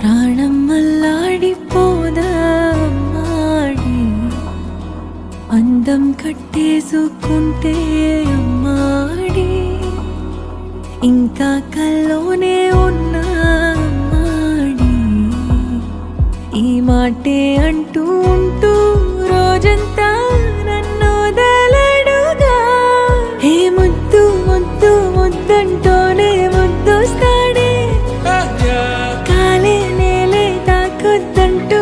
ప్రాణం అల్లాడిపోదా అమ్మాడి, అందం కట్టేసుకుంటే అమ్మాడి, ఇంకా కల్లోనే ఉన్నా అమ్మాడి, ఈ మాటే అంటూ ఉంటూ రోజంతా నన్ను వదలడుగా. హే ముద్దు ముద్దు ముద్దంటూనే ముద్దొస్తాడే, కాలే నేలే తాకొద్దంటూ